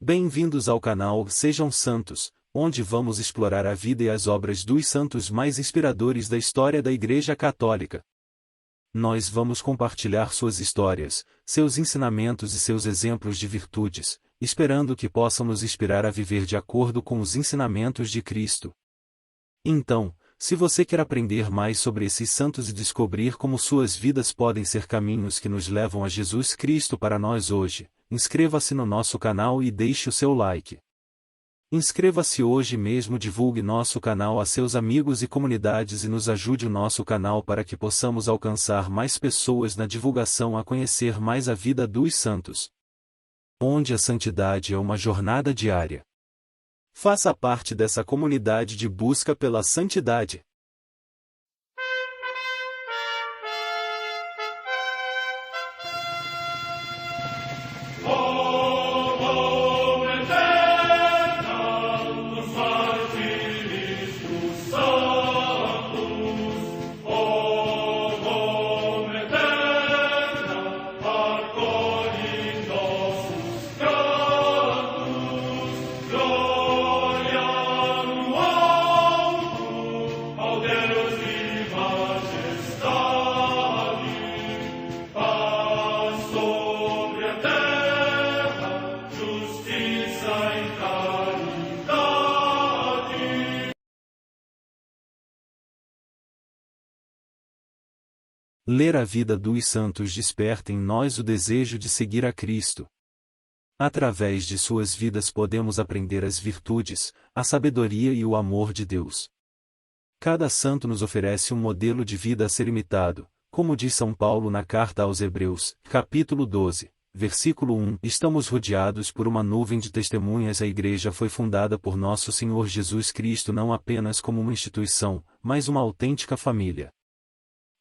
Bem-vindos ao canal Sejam Santos, onde vamos explorar a vida e as obras dos santos mais inspiradores da história da Igreja Católica. Nós vamos compartilhar suas histórias, seus ensinamentos e seus exemplos de virtudes, esperando que possam nos inspirar a viver de acordo com os ensinamentos de Cristo. Então, se você quer aprender mais sobre esses santos e descobrir como suas vidas podem ser caminhos que nos levam a Jesus Cristo para nós hoje, inscreva-se no nosso canal e deixe o seu like. Inscreva-se hoje mesmo, divulgue nosso canal a seus amigos e comunidades e nos ajude o nosso canal para que possamos alcançar mais pessoas na divulgação a conhecer mais a vida dos santos. Onde a santidade é uma jornada diária. Faça parte dessa comunidade de busca pela santidade. Ler a vida dos santos desperta em nós o desejo de seguir a Cristo. Através de suas vidas podemos aprender as virtudes, a sabedoria e o amor de Deus. Cada santo nos oferece um modelo de vida a ser imitado, como diz São Paulo na carta aos Hebreus, capítulo 12, versículo 1. Estamos rodeados por uma nuvem de testemunhas. A Igreja foi fundada por nosso Senhor Jesus Cristo não apenas como uma instituição, mas uma autêntica família.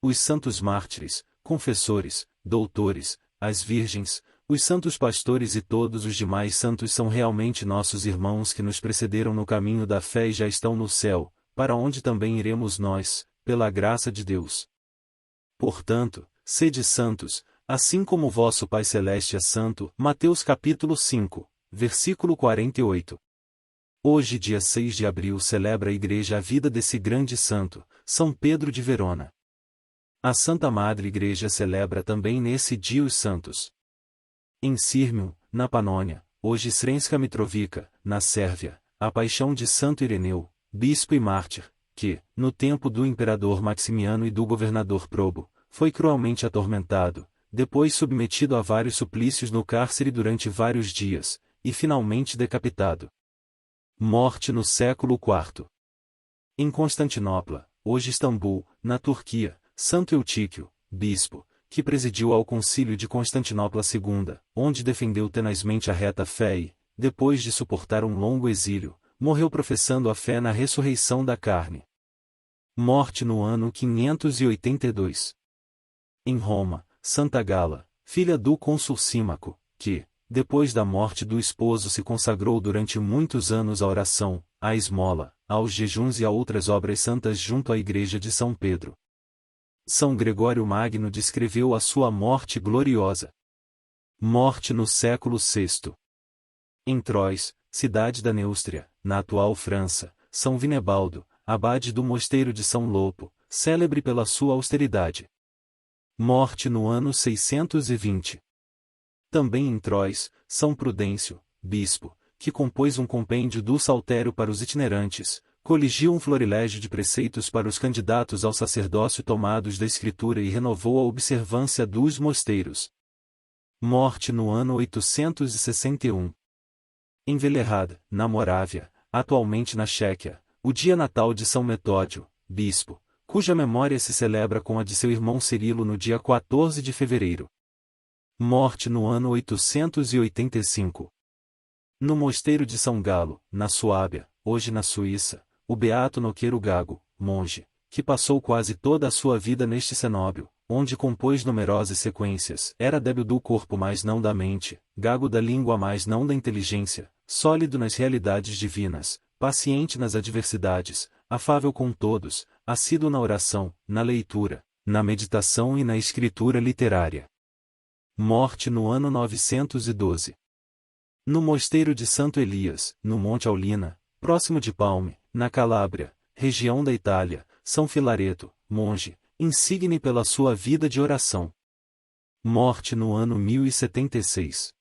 Os santos mártires, confessores, doutores, as virgens, os santos pastores e todos os demais santos são realmente nossos irmãos que nos precederam no caminho da fé e já estão no céu, para onde também iremos nós, pela graça de Deus. Portanto, sede santos, assim como vosso Pai Celeste é santo. Mateus capítulo 5, versículo 48. Hoje, dia 6 de abril, celebra a Igreja a vida desse grande santo, São Pedro de Verona. A Santa Madre Igreja celebra também nesse dia os santos. Em Sírmio, na Panônia, hoje Sremska Mitrovica, na Sérvia, a paixão de Santo Ireneu, bispo e mártir, que, no tempo do imperador Maximiano e do governador Probo, foi cruelmente atormentado, depois submetido a vários suplícios no cárcere durante vários dias, e finalmente decapitado. Morte no século IV. Em Constantinopla, hoje Istambul, na Turquia, Santo Eutíquio, bispo, que presidiu ao Concílio de Constantinopla II, onde defendeu tenazmente a reta fé e, depois de suportar um longo exílio, morreu professando a fé na ressurreição da carne. Morte no ano 582. Em Roma, Santa Gala, filha do cônsul Símaco, que, depois da morte do esposo, se consagrou durante muitos anos à oração, à esmola, aos jejuns e a outras obras santas junto à Igreja de São Pedro. São Gregório Magno descreveu a sua morte gloriosa. Morte no século VI. Em Troyes, cidade da Neústria, na atual França, São Vinebaldo, abade do mosteiro de São Lopo, célebre pela sua austeridade. Morte no ano 620. Também em Troyes, São Prudêncio, bispo, que compôs um compêndio do Saltério para os itinerantes, coligiu um florilégio de preceitos para os candidatos ao sacerdócio tomados da Escritura e renovou a observância dos mosteiros. Morte no ano 861. Em Velehrad, na Morávia, atualmente na Chequia, o dia natal de São Metódio, bispo, cuja memória se celebra com a de seu irmão Cirilo no dia 14 de fevereiro. Morte no ano 885. No mosteiro de São Galo, na Suábia, hoje na Suíça, o beato Noqueiro Gago, monge, que passou quase toda a sua vida neste cenóbio, onde compôs numerosas sequências, era débil do corpo mas não da mente, gago da língua mas não da inteligência, sólido nas realidades divinas, paciente nas adversidades, afável com todos, assíduo na oração, na leitura, na meditação e na escritura literária. Morte no ano 912. No mosteiro de Santo Elias, no Monte Aulina, próximo de Palme, na Calábria, região da Itália, São Filareto, monge, insigne pela sua vida de oração. Morte no ano 1076.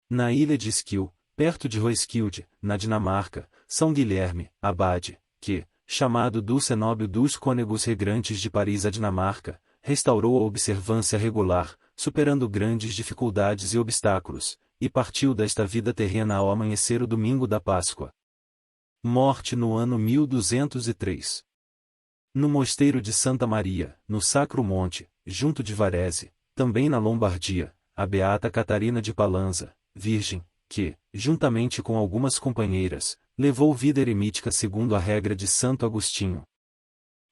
Na ilha de Skil, perto de Roeskilde, na Dinamarca, São Guilherme, abade, que, chamado do cenóbio dos cônegos regrantes de Paris à Dinamarca, restaurou a observância regular, superando grandes dificuldades e obstáculos, e partiu desta vida terrena ao amanhecer o domingo da Páscoa. Morte no ano 1203. No mosteiro de Santa Maria, no Sacro Monte, junto de Varese, também na Lombardia, a beata Catarina de Palanza, virgem, que, juntamente com algumas companheiras, levou vida eremítica segundo a regra de Santo Agostinho.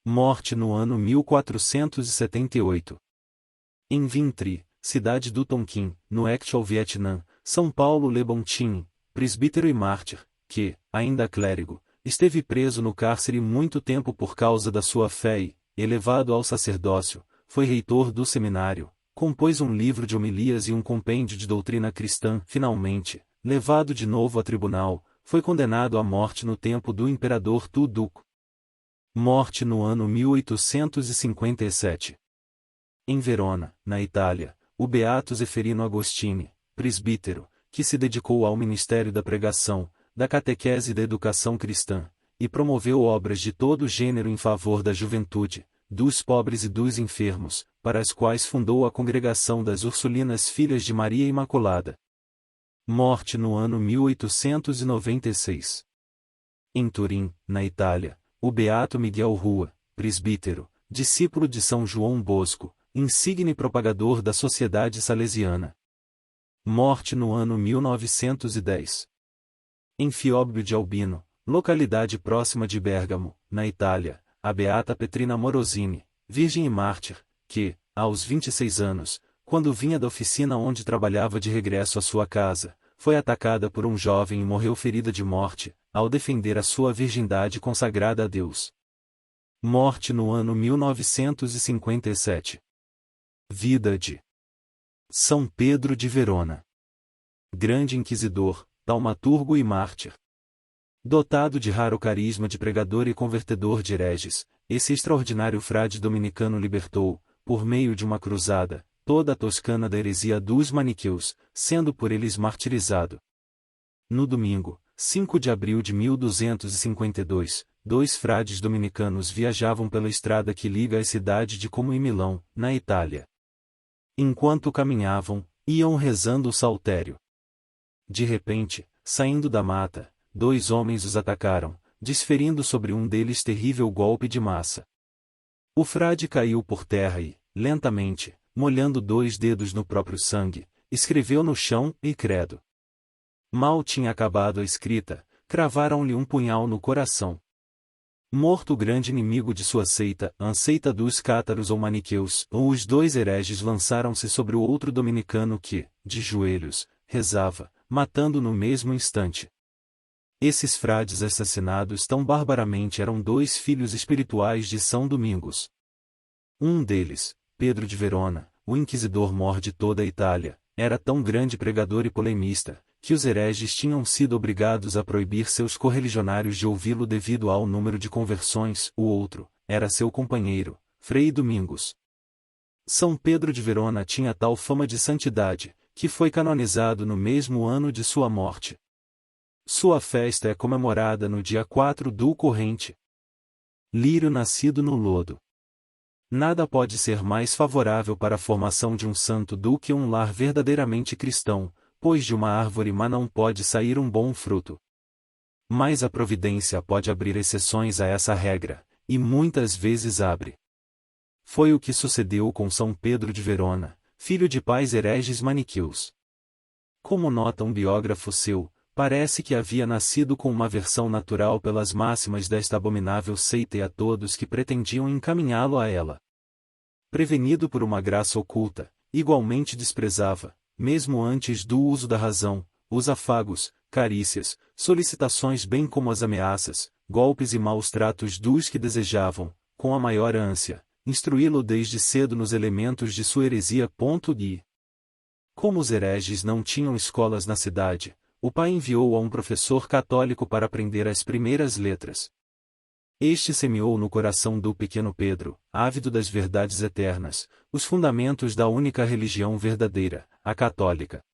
Morte no ano 1478. Em Vintry, cidade do Tonkin, no actual Vietnã, São Paulo Le Bontin, presbítero e mártir, que, ainda clérigo, esteve preso no cárcere muito tempo por causa da sua fé e, elevado ao sacerdócio, foi reitor do seminário, compôs um livro de homilias e um compêndio de doutrina cristã. Finalmente, levado de novo a tribunal, foi condenado à morte no tempo do imperador Tu-Duc. Morte no ano 1857. Em Verona, na Itália, o beato Zeferino Agostini, presbítero, que se dedicou ao ministério da pregação, da catequese e da educação cristã, e promoveu obras de todo gênero em favor da juventude, dos pobres e dos enfermos, para as quais fundou a congregação das Ursulinas Filhas de Maria Imaculada. Morte no ano 1896. Em Turim, na Itália, o beato Miguel Rua, presbítero, discípulo de São João Bosco, insigne propagador da Sociedade Salesiana. Morte no ano 1910. Em Fiobbio de Albino, localidade próxima de Bérgamo, na Itália, a beata Petrina Morosini, virgem e mártir, que, aos 26 anos, quando vinha da oficina onde trabalhava de regresso à sua casa, foi atacada por um jovem e morreu ferida de morte, ao defender a sua virgindade consagrada a Deus. Morte no ano 1957. Vida de São Pedro de Verona. Grande inquisidor, taumaturgo e mártir. Dotado de raro carisma de pregador e convertedor de hereges, esse extraordinário frade dominicano libertou, por meio de uma cruzada, toda a Toscana da heresia dos maniqueus, sendo por eles martirizado. No domingo, 5 de abril de 1252, dois frades dominicanos viajavam pela estrada que liga a cidade de Como e Milão, na Itália. Enquanto caminhavam, iam rezando o saltério. De repente, saindo da mata, dois homens os atacaram, desferindo sobre um deles terrível golpe de massa. O frade caiu por terra e, lentamente, molhando 2 dedos no próprio sangue, escreveu no chão, e credo. Mal tinha acabado a escrita, cravaram-lhe um punhal no coração. Morto o grande inimigo de sua seita, a seita dos cátaros ou maniqueus, os dois hereges lançaram-se sobre o outro dominicano que, de joelhos, rezava, matando no mesmo instante. Esses frades assassinados tão barbaramente eram 2 filhos espirituais de São Domingos. Um deles, Pedro de Verona, o inquisidor-mor de toda a Itália, era tão grande pregador e polemista, que os hereges tinham sido obrigados a proibir seus correligionários de ouvi-lo devido ao número de conversões. O outro, era seu companheiro, Frei Domingos. São Pedro de Verona tinha tal fama de santidade, que foi canonizado no mesmo ano de sua morte. Sua festa é comemorada no dia 4 do corrente. Lírio nascido no lodo. Nada pode ser mais favorável para a formação de um santo do que um lar verdadeiramente cristão, pois de uma árvore má não pode sair um bom fruto. Mas a providência pode abrir exceções a essa regra, e muitas vezes abre. Foi o que sucedeu com São Pedro de Verona, filho de pais hereges maniqueus. Como nota um biógrafo seu, parece que havia nascido com uma aversão natural pelas máximas desta abominável seita e a todos que pretendiam encaminhá-lo a ela. Prevenido por uma graça oculta, igualmente desprezava, mesmo antes do uso da razão, os afagos, carícias, solicitações bem como as ameaças, golpes e maus tratos dos que desejavam, com a maior ânsia, instruí-lo desde cedo nos elementos de sua heresia. E, como os hereges não tinham escolas na cidade, o pai enviou a um professor católico para aprender as primeiras letras. Este semeou no coração do pequeno Pedro, ávido das verdades eternas, os fundamentos da única religião verdadeira, a católica.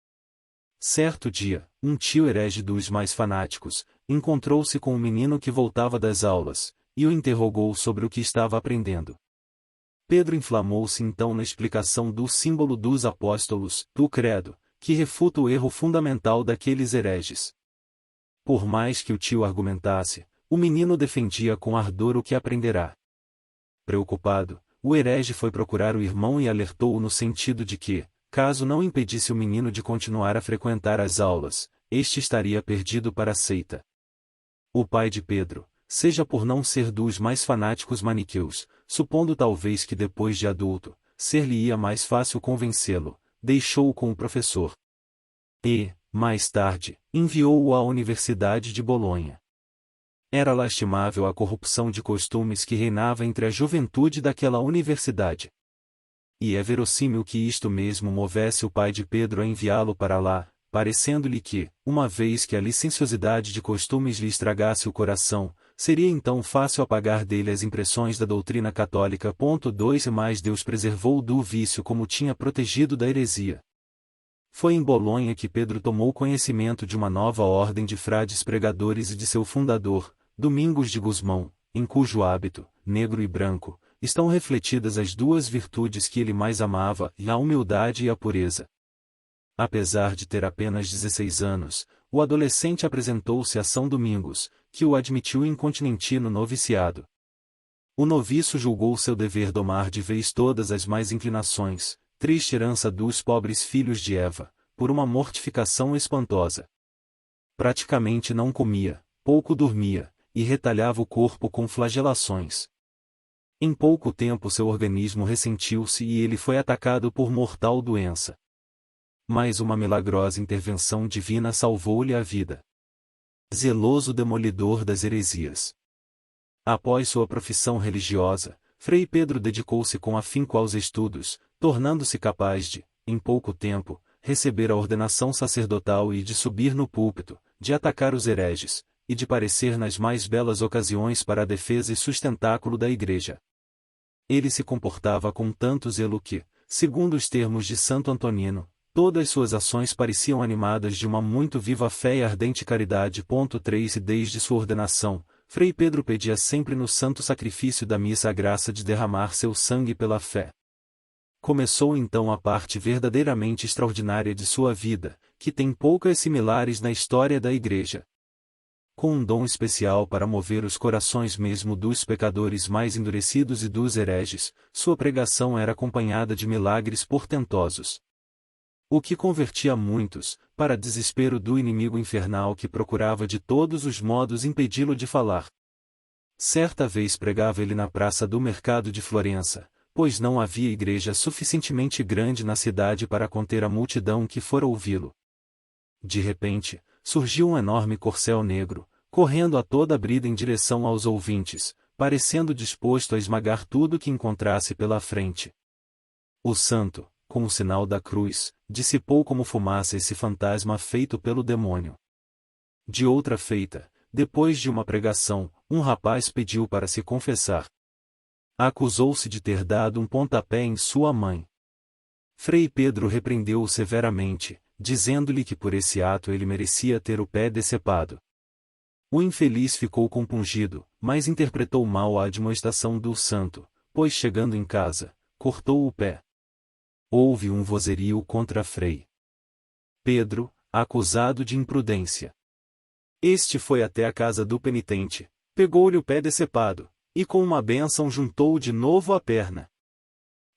Certo dia, um tio herege dos mais fanáticos, encontrou-se com um menino que voltava das aulas, e o interrogou sobre o que estava aprendendo. Pedro inflamou-se então na explicação do símbolo dos apóstolos, do credo, que refuta o erro fundamental daqueles hereges. Por mais que o tio argumentasse, o menino defendia com ardor o que aprenderá. Preocupado, o herege foi procurar o irmão e alertou-o no sentido de que, caso não impedisse o menino de continuar a frequentar as aulas, este estaria perdido para a seita. O pai de Pedro, seja por não ser dos mais fanáticos maniqueus, supondo talvez que depois de adulto, ser-lhe-ia mais fácil convencê-lo, deixou-o com o professor. E, mais tarde, enviou-o à Universidade de Bolonha. Era lastimável a corrupção de costumes que reinava entre a juventude daquela universidade. E é verossímil que isto mesmo movesse o pai de Pedro a enviá-lo para lá, parecendo-lhe que, uma vez que a licenciosidade de costumes lhe estragasse o coração, seria então fácil apagar dele as impressões da doutrina católica. 2 Mas Deus preservou do vício como tinha protegido da heresia. Foi em Bolonha que Pedro tomou conhecimento de uma nova ordem de frades pregadores e de seu fundador, Domingos de Gusmão, em cujo hábito, negro e branco, estão refletidas as duas virtudes que ele mais amava, a humildade e a pureza. Apesar de ter apenas 16 anos, o adolescente apresentou-se a São Domingos, que o admitiu incontinenti no noviciado. O noviço julgou seu dever domar de vez todas as más inclinações, triste herança dos pobres filhos de Eva, por uma mortificação espantosa. Praticamente não comia, pouco dormia, e retalhava o corpo com flagelações. Em pouco tempo seu organismo ressentiu-se e ele foi atacado por mortal doença. Mas uma milagrosa intervenção divina salvou-lhe a vida. Zeloso demolidor das heresias. Após sua profissão religiosa, Frei Pedro dedicou-se com afinco aos estudos, tornando-se capaz de, em pouco tempo, receber a ordenação sacerdotal e de subir no púlpito, de atacar os hereges, e de parecer nas mais belas ocasiões para a defesa e sustentáculo da Igreja. Ele se comportava com tanto zelo que, segundo os termos de Santo Antonino, todas suas ações pareciam animadas de uma muito viva fé e ardente caridade. 3 E desde sua ordenação, Frei Pedro pedia sempre no santo sacrifício da missa a graça de derramar seu sangue pela fé. Começou então a parte verdadeiramente extraordinária de sua vida, que tem poucas similares na história da Igreja. Com um dom especial para mover os corações mesmo dos pecadores mais endurecidos e dos hereges, sua pregação era acompanhada de milagres portentosos. O que convertia muitos, para desespero do inimigo infernal que procurava de todos os modos impedi-lo de falar. Certa vez pregava ele na praça do mercado de Florença, pois não havia igreja suficientemente grande na cidade para conter a multidão que fora ouvi-lo. De repente, surgiu um enorme corcel negro, correndo a toda a brida em direção aos ouvintes, parecendo disposto a esmagar tudo que encontrasse pela frente. O santo, com o sinal da cruz, dissipou como fumaça esse fantasma feito pelo demônio. De outra feita, depois de uma pregação, um rapaz pediu para se confessar. Acusou-se de ter dado um pontapé em sua mãe. Frei Pedro repreendeu-o severamente, dizendo-lhe que por esse ato ele merecia ter o pé decepado. O infeliz ficou compungido, mas interpretou mal a admoestação do santo, pois chegando em casa, cortou o pé. Houve um vozerio contra Frei Pedro, acusado de imprudência. Este foi até a casa do penitente, pegou-lhe o pé decepado, e com uma bênção juntou de novo a perna.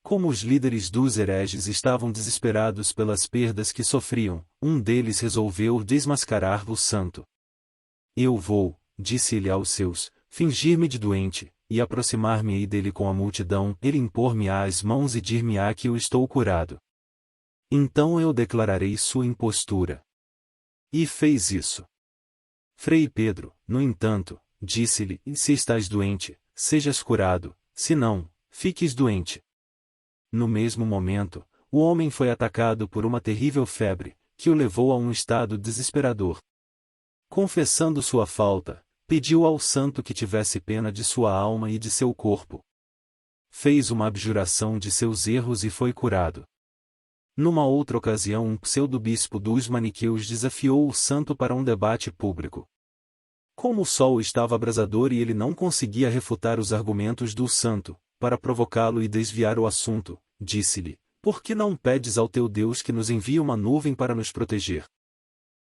Como os líderes dos hereges estavam desesperados pelas perdas que sofriam, um deles resolveu desmascarar o santo. Eu vou, disse-lhe aos seus, fingir-me de doente, e aproximar-me-ei dele com a multidão, ele impor-me-á as mãos e dir-me-á que eu estou curado. Então eu declararei sua impostura. E fez isso. Frei Pedro, no entanto, disse-lhe, se estás doente, sejas curado, se não, fiques doente. No mesmo momento, o homem foi atacado por uma terrível febre, que o levou a um estado desesperador. Confessando sua falta, pediu ao santo que tivesse pena de sua alma e de seu corpo. Fez uma abjuração de seus erros e foi curado. Numa outra ocasião, um pseudo-bispo dos maniqueus desafiou o santo para um debate público. Como o sol estava abrasador e ele não conseguia refutar os argumentos do santo, para provocá-lo e desviar o assunto, disse-lhe: por que não pedes ao teu Deus que nos envie uma nuvem para nos proteger?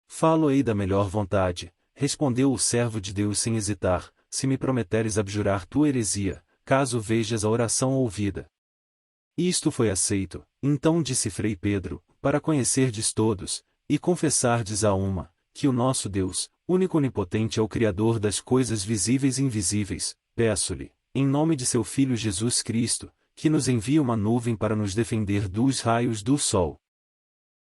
Falo-ei da melhor vontade, respondeu o servo de Deus sem hesitar, se me prometeres abjurar tua heresia, caso vejas a oração ouvida. Isto foi aceito. Então disse Frei Pedro, para conhecerdes todos, e confessardes a uma, que o nosso Deus, único onipotente é o Criador das coisas visíveis e invisíveis, peço-lhe, em nome de seu Filho Jesus Cristo, que nos envie uma nuvem para nos defender dos raios do sol.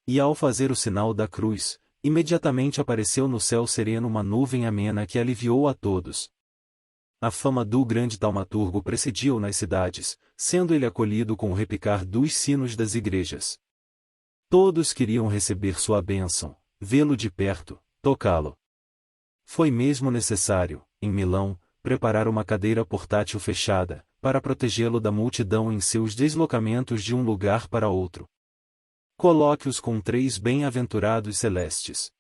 E ao fazer o sinal da cruz, imediatamente apareceu no céu sereno uma nuvem amena que aliviou a todos. A fama do grande taumaturgo precedia-o nas cidades, sendo ele acolhido com o repicar dos sinos das igrejas. Todos queriam receber sua bênção, vê-lo de perto, tocá-lo. Foi mesmo necessário, em Milão, preparar uma cadeira portátil fechada, para protegê-lo da multidão em seus deslocamentos de um lugar para outro. Coloque-os com 3 bem-aventurados celestes.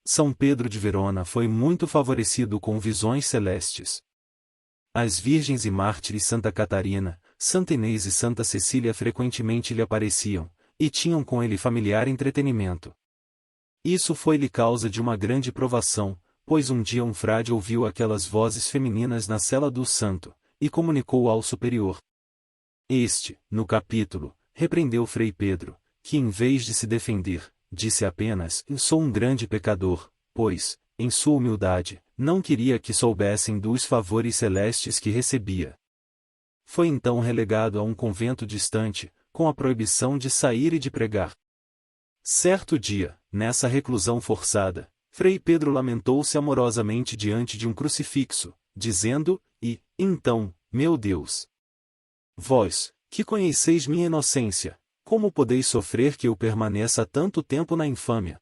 São Pedro de Verona foi muito favorecido com visões celestes. As virgens e mártires Santa Catarina, Santa Inês e Santa Cecília frequentemente lhe apareciam, e tinham com ele familiar entretenimento. Isso foi-lhe causa de uma grande provação, pois um dia um frade ouviu aquelas vozes femininas na cela do santo, e comunicou ao superior. Este, no capítulo, repreendeu Frei Pedro, que em vez de se defender, disse apenas: eu sou um grande pecador, pois, em sua humildade, não queria que soubessem dos favores celestes que recebia. Foi então relegado a um convento distante, com a proibição de sair e de pregar. Certo dia, nessa reclusão forçada, Frei Pedro lamentou-se amorosamente diante de um crucifixo, dizendo: e, então, meu Deus, vós, que conheceis minha inocência, como podeis sofrer que eu permaneça tanto tempo na infâmia?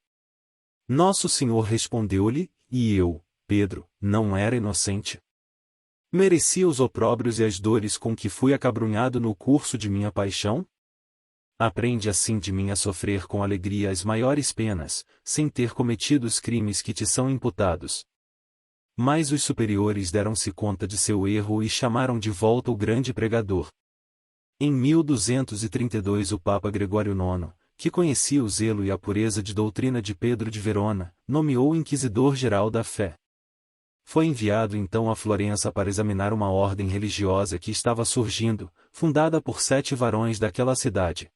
Nosso Senhor respondeu-lhe: e eu, Pedro, não era inocente? Merecia os opróbrios e as dores com que fui acabrunhado no curso de minha paixão? Aprende assim de mim a sofrer com alegria as maiores penas, sem ter cometido os crimes que te são imputados. Mas os superiores deram-se conta de seu erro e chamaram de volta o grande pregador. Em 1232 o Papa Gregório IX, que conhecia o zelo e a pureza de doutrina de Pedro de Verona, nomeou o Inquisidor-Geral da Fé. Foi enviado então a Florença para examinar uma ordem religiosa que estava surgindo, fundada por 7 varões daquela cidade.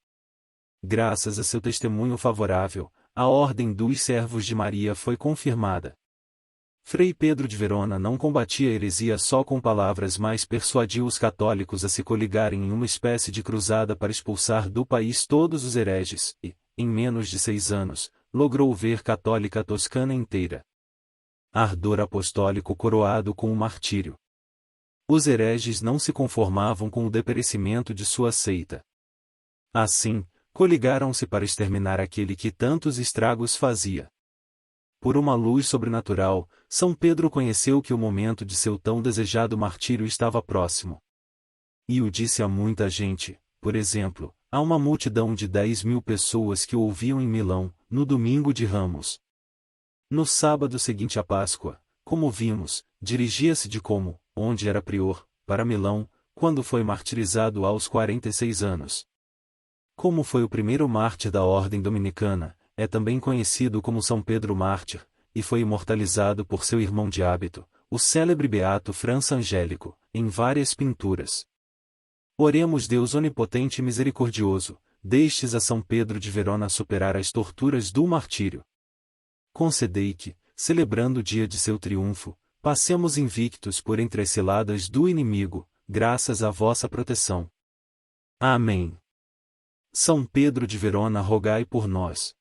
Graças a seu testemunho favorável, a Ordem dos Servos de Maria foi confirmada. Frei Pedro de Verona não combatia a heresia só com palavras, mas persuadiu os católicos a se coligarem em uma espécie de cruzada para expulsar do país todos os hereges, e, em menos de 6 anos, logrou ver católica a Toscana inteira. Ardor apostólico coroado com o martírio. Os hereges não se conformavam com o deperecimento de sua seita. Assim, coligaram-se para exterminar aquele que tantos estragos fazia. Por uma luz sobrenatural, São Pedro conheceu que o momento de seu tão desejado martírio estava próximo. E o disse a muita gente, por exemplo, a uma multidão de 10.000 pessoas que o ouviam em Milão, no domingo de Ramos. No sábado seguinte à Páscoa, como vimos, dirigia-se de Como, onde era prior, para Milão, quando foi martirizado aos 46 anos. Como foi o primeiro mártir da ordem dominicana, é também conhecido como São Pedro Mártir, e foi imortalizado por seu irmão de hábito, o célebre beato França Angélico, em várias pinturas. Oremos Deus onipotente e misericordioso, deixes a São Pedro de Verona superar as torturas do martírio. Concedei que, celebrando o dia de seu triunfo, passemos invictos por entre as ciladas do inimigo, graças à vossa proteção. Amém. São Pedro de Verona, rogai por nós.